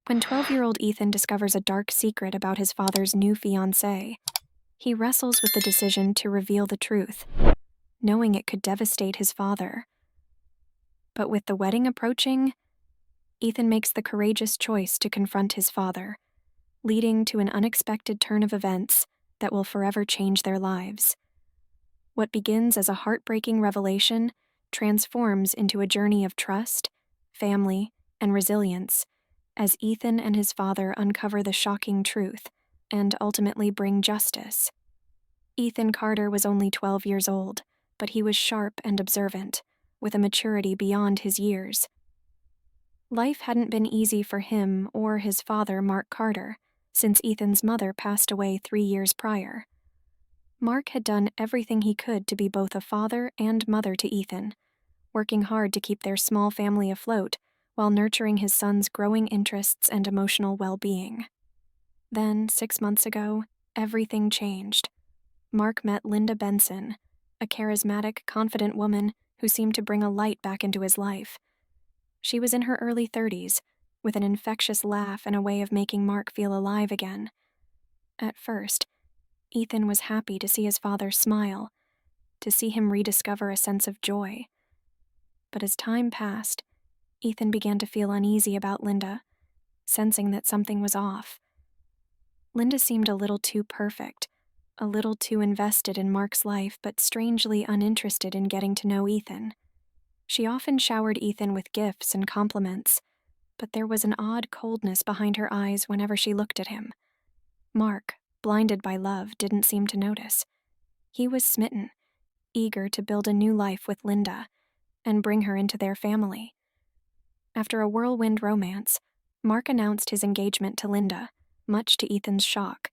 When 12-year-old Ethan discovers a dark secret about his father's new fiancée, he wrestles with the decision to reveal the truth, knowing it could devastate his father. But with the wedding approaching, Ethan makes the courageous choice to confront his father, leading to an unexpected turn of events that will forever change their lives. What begins as a heartbreaking revelation transforms into a journey of trust, family, and resilience as Ethan and his father uncover the shocking truth and ultimately bring justice. Ethan Carter was only 12 years old, but he was sharp and observant, with a maturity beyond his years. Life hadn't been easy for him or his father, Mark Carter, since Ethan's mother passed away 3 years prior. Mark had done everything he could to be both a father and mother to Ethan, working hard to keep their small family afloat while nurturing his son's growing interests and emotional well-being. Then, 6 months ago, everything changed. Mark met Linda Benson, a charismatic, confident woman who seemed to bring a light back into his life. She was in her early 30s, with an infectious laugh and a way of making Mark feel alive again. At first, Ethan was happy to see his father smile, to see him rediscover a sense of joy. But as time passed, Ethan began to feel uneasy about Linda, sensing that something was off. Linda seemed a little too perfect, a little too invested in Mark's life, but strangely uninterested in getting to know Ethan. She often showered Ethan with gifts and compliments, but there was an odd coldness behind her eyes whenever she looked at him. Mark, blinded by love, didn't seem to notice. He was smitten, eager to build a new life with Linda and bring her into their family. After a whirlwind romance, Mark announced his engagement to Linda, much to Ethan's shock.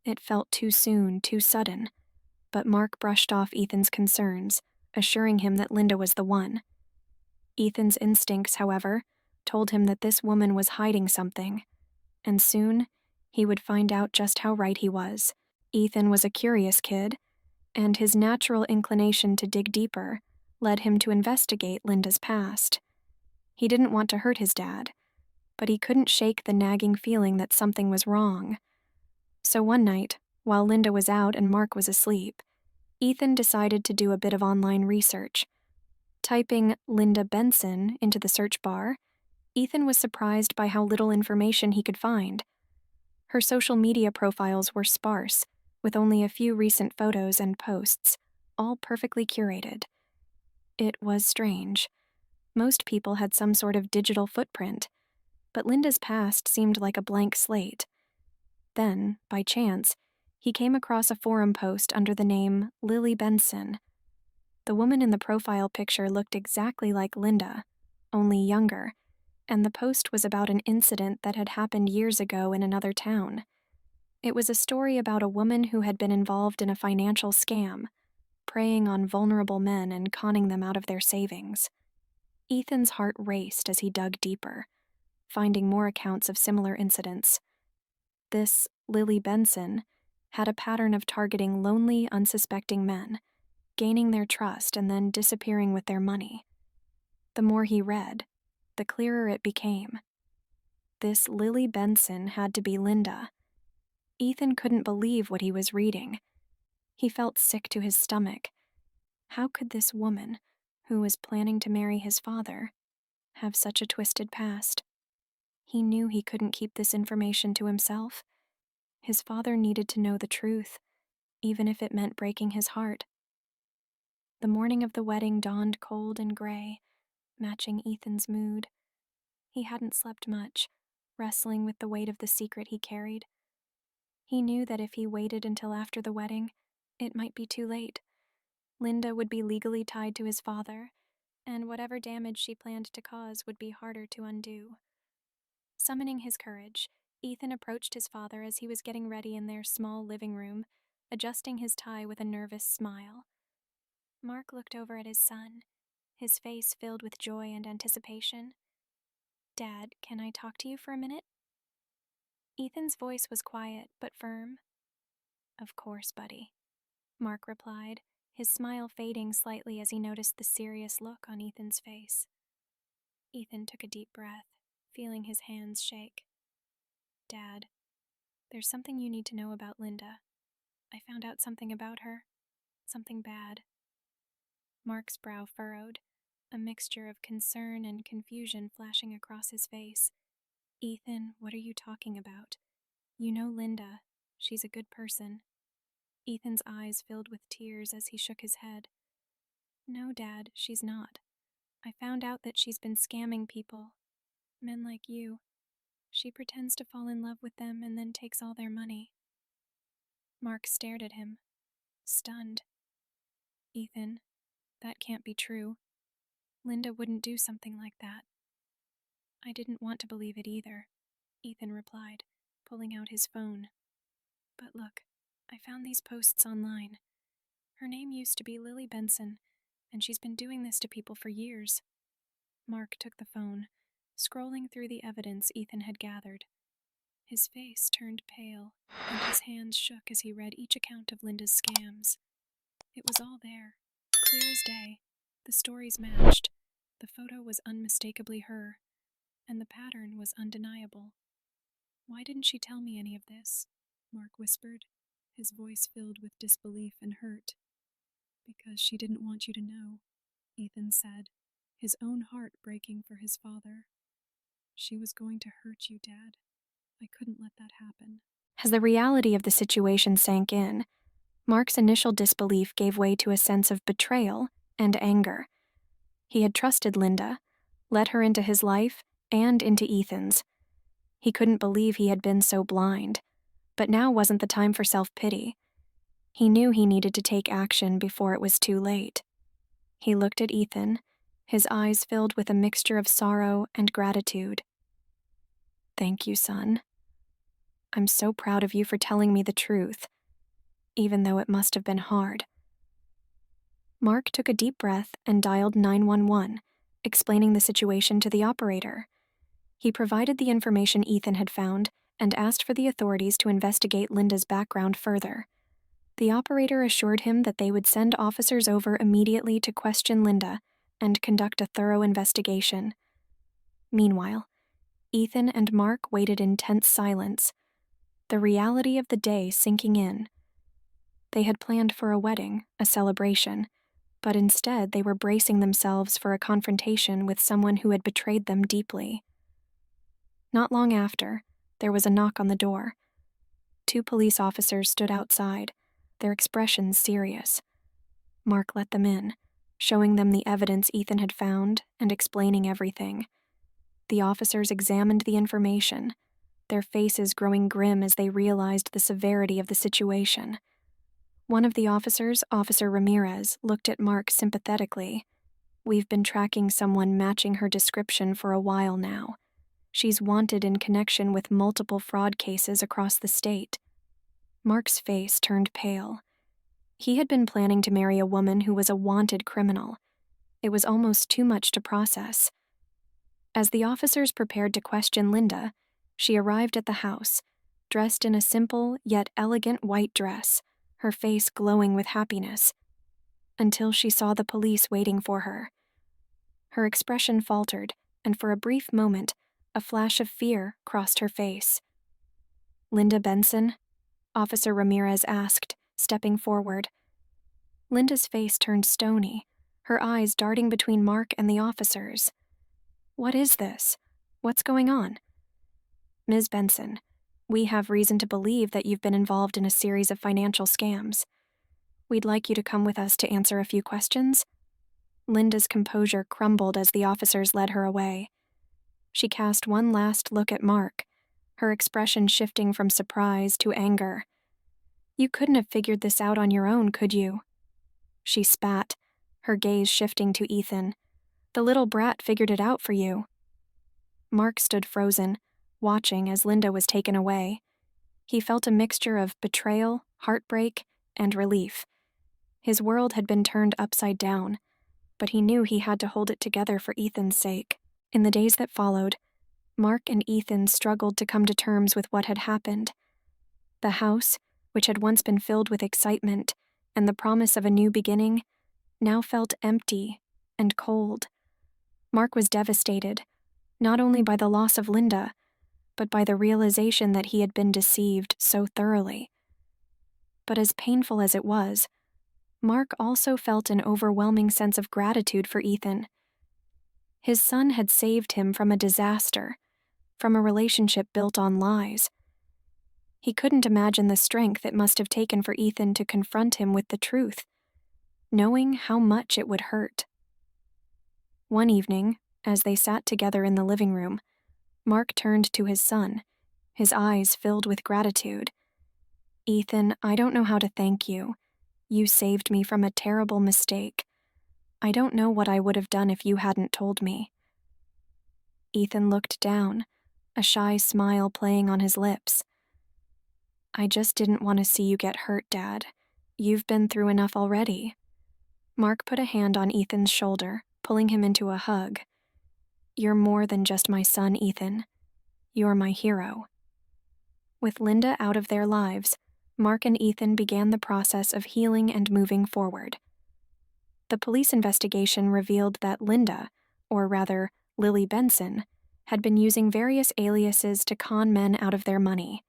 It felt too soon, too sudden, but Mark brushed off Ethan's concerns, assuring him that Linda was the one. Ethan's instincts, however, told him that this woman was hiding something, and soon he would find out just how right he was. Ethan was a curious kid, and his natural inclination to dig deeper led him to investigate Linda's past. He didn't want to hurt his dad, but he couldn't shake the nagging feeling that something was wrong. So one night, while Linda was out and Mark was asleep, Ethan decided to do a bit of online research. Typing Linda Benson into the search bar, Ethan was surprised by how little information he could find. Her social media profiles were sparse, with only a few recent photos and posts, all perfectly curated. It was strange. Most people had some sort of digital footprint, but Linda's past seemed like a blank slate. Then, by chance, he came across a forum post under the name Lily Benson. The woman in the profile picture looked exactly like Linda, only younger, and the post was about an incident that had happened years ago in another town. It was a story about a woman who had been involved in a financial scam, preying on vulnerable men and conning them out of their savings. Ethan's heart raced as he dug deeper, finding more accounts of similar incidents. This Lily Benson had a pattern of targeting lonely, unsuspecting men, gaining their trust and then disappearing with their money. The more he read, the clearer it became. This Lily Benson had to be Linda. Ethan couldn't believe what he was reading. He felt sick to his stomach. How could this woman, who was planning to marry his father, have such a twisted past? He knew he couldn't keep this information to himself. His father needed to know the truth, even if it meant breaking his heart. The morning of the wedding dawned cold and gray, matching Ethan's mood. He hadn't slept much, wrestling with the weight of the secret he carried. He knew that if he waited until after the wedding, it might be too late. Linda would be legally tied to his father, and whatever damage she planned to cause would be harder to undo. Summoning his courage, Ethan approached his father as he was getting ready in their small living room, adjusting his tie with a nervous smile. Mark looked over at his son, his face filled with joy and anticipation. "Dad, can I talk to you for a minute?" Ethan's voice was quiet but firm. "Of course, buddy," Mark replied, his smile fading slightly as he noticed the serious look on Ethan's face. Ethan took a deep breath, feeling his hands shake. Dad, there's something you need to know about Linda. I found out something about her. Something bad. Mark's brow furrowed, a mixture of concern and confusion flashing across his face. Ethan, what are you talking about? You know Linda. She's a good person. Ethan's eyes filled with tears as he shook his head. No, Dad, she's not. I found out that she's been scamming people. Men like you. She pretends to fall in love with them and then takes all their money. Mark stared at him, stunned. Ethan, that can't be true. Linda wouldn't do something like that. I didn't want to believe it either, Ethan replied, pulling out his phone. But look, I found these posts online. Her name used to be Lily Benson, and she's been doing this to people for years. Mark took the phone, scrolling through the evidence Ethan had gathered. His face turned pale, and his hands shook as he read each account of Linda's scams. It was all there, clear as day. The stories matched. The photo was unmistakably her, and the pattern was undeniable. Why didn't she tell me any of this? Mark whispered, his voice filled with disbelief and hurt. Because she didn't want you to know, Ethan said, his own heart breaking for his father. She was going to hurt you, Dad. I couldn't let that happen. As the reality of the situation sank in, Mark's initial disbelief gave way to a sense of betrayal and anger. He had trusted Linda, let her into his life and into Ethan's. He couldn't believe he had been so blind, but now wasn't the time for self-pity. He knew he needed to take action before it was too late. He looked at Ethan, his eyes filled with a mixture of sorrow and gratitude. Thank you, son. I'm so proud of you for telling me the truth, even though it must have been hard. Mark took a deep breath and dialed 911, explaining the situation to the operator. He provided the information Ethan had found and asked for the authorities to investigate Linda's background further. The operator assured him that they would send officers over immediately to question Linda and conduct a thorough investigation. Meanwhile, Ethan and Mark waited in tense silence, the reality of the day sinking in. They had planned for a wedding, a celebration, but instead they were bracing themselves for a confrontation with someone who had betrayed them deeply. Not long after, there was a knock on the door. 2 police officers stood outside, their expressions serious. Mark let them in, showing them the evidence Ethan had found and explaining everything. The officers examined the information, their faces growing grim as they realized the severity of the situation. One of the officers, Officer Ramirez, looked at Mark sympathetically. We've been tracking someone matching her description for a while now. She's wanted in connection with multiple fraud cases across the state. Mark's face turned pale. He had been planning to marry a woman who was a wanted criminal. It was almost too much to process. As the officers prepared to question Linda, she arrived at the house, dressed in a simple yet elegant white dress, her face glowing with happiness, until she saw the police waiting for her. Her expression faltered, and for a brief moment, a flash of fear crossed her face. Linda Benson? Officer Ramirez asked, stepping forward. Linda's face turned stony, her eyes darting between Mark and the officers. What is this? What's going on? Ms. Benson, we have reason to believe that you've been involved in a series of financial scams. We'd like you to come with us to answer a few questions. Linda's composure crumbled as the officers led her away. She cast one last look at Mark, her expression shifting from surprise to anger. You couldn't have figured this out on your own, could you? She spat, her gaze shifting to Ethan. The little brat figured it out for you. Mark stood frozen, watching as Linda was taken away. He felt a mixture of betrayal, heartbreak, and relief. His world had been turned upside down, but he knew he had to hold it together for Ethan's sake. In the days that followed, Mark and Ethan struggled to come to terms with what had happened. The house, which had once been filled with excitement and the promise of a new beginning, now felt empty and cold. Mark was devastated, not only by the loss of Linda, but by the realization that he had been deceived so thoroughly. But as painful as it was, Mark also felt an overwhelming sense of gratitude for Ethan. His son had saved him from a disaster, from a relationship built on lies. He couldn't imagine the strength it must have taken for Ethan to confront him with the truth, knowing how much it would hurt. One evening, as they sat together in the living room, Mark turned to his son, his eyes filled with gratitude. "Ethan, I don't know how to thank you. You saved me from a terrible mistake. I don't know what I would have done if you hadn't told me." Ethan looked down, a shy smile playing on his lips. "I just didn't want to see you get hurt, Dad. You've been through enough already." Mark put a hand on Ethan's shoulder, pulling him into a hug. "You're more than just my son, Ethan. You're my hero." With Linda out of their lives, Mark and Ethan began the process of healing and moving forward. The police investigation revealed that Linda, or rather Lily Benson, had been using various aliases to con men out of their money.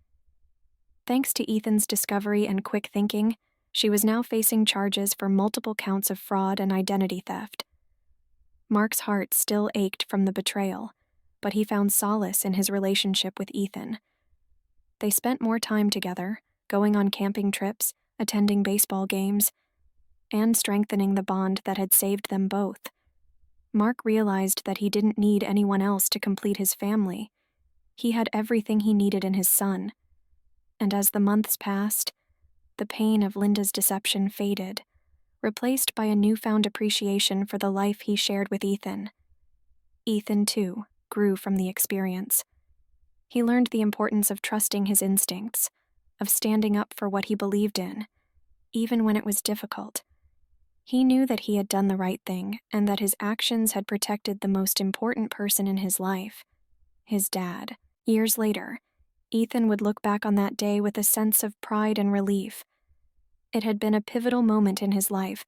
Thanks to Ethan's discovery and quick thinking, she was now facing charges for multiple counts of fraud and identity theft. Mark's heart still ached from the betrayal, but he found solace in his relationship with Ethan. They spent more time together, going on camping trips, attending baseball games, and strengthening the bond that had saved them both. Mark realized that he didn't need anyone else to complete his family. He had everything he needed in his son. And as the months passed, the pain of Linda's deception faded, replaced by a newfound appreciation for the life he shared with Ethan. Ethan, too, grew from the experience. He learned the importance of trusting his instincts, of standing up for what he believed in, even when it was difficult. He knew that he had done the right thing and that his actions had protected the most important person in his life, his dad. Years later, Ethan would look back on that day with a sense of pride and relief. It had been a pivotal moment in his life,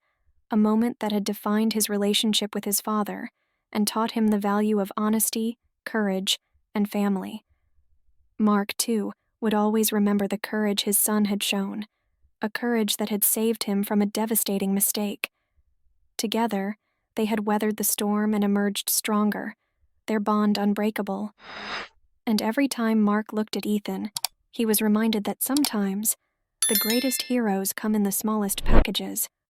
a moment that had defined his relationship with his father and taught him the value of honesty, courage, and family. Mark, too, would always remember the courage his son had shown, a courage that had saved him from a devastating mistake. Together, they had weathered the storm and emerged stronger, their bond unbreakable. And every time Mark looked at Ethan, he was reminded that sometimes the greatest heroes come in the smallest packages.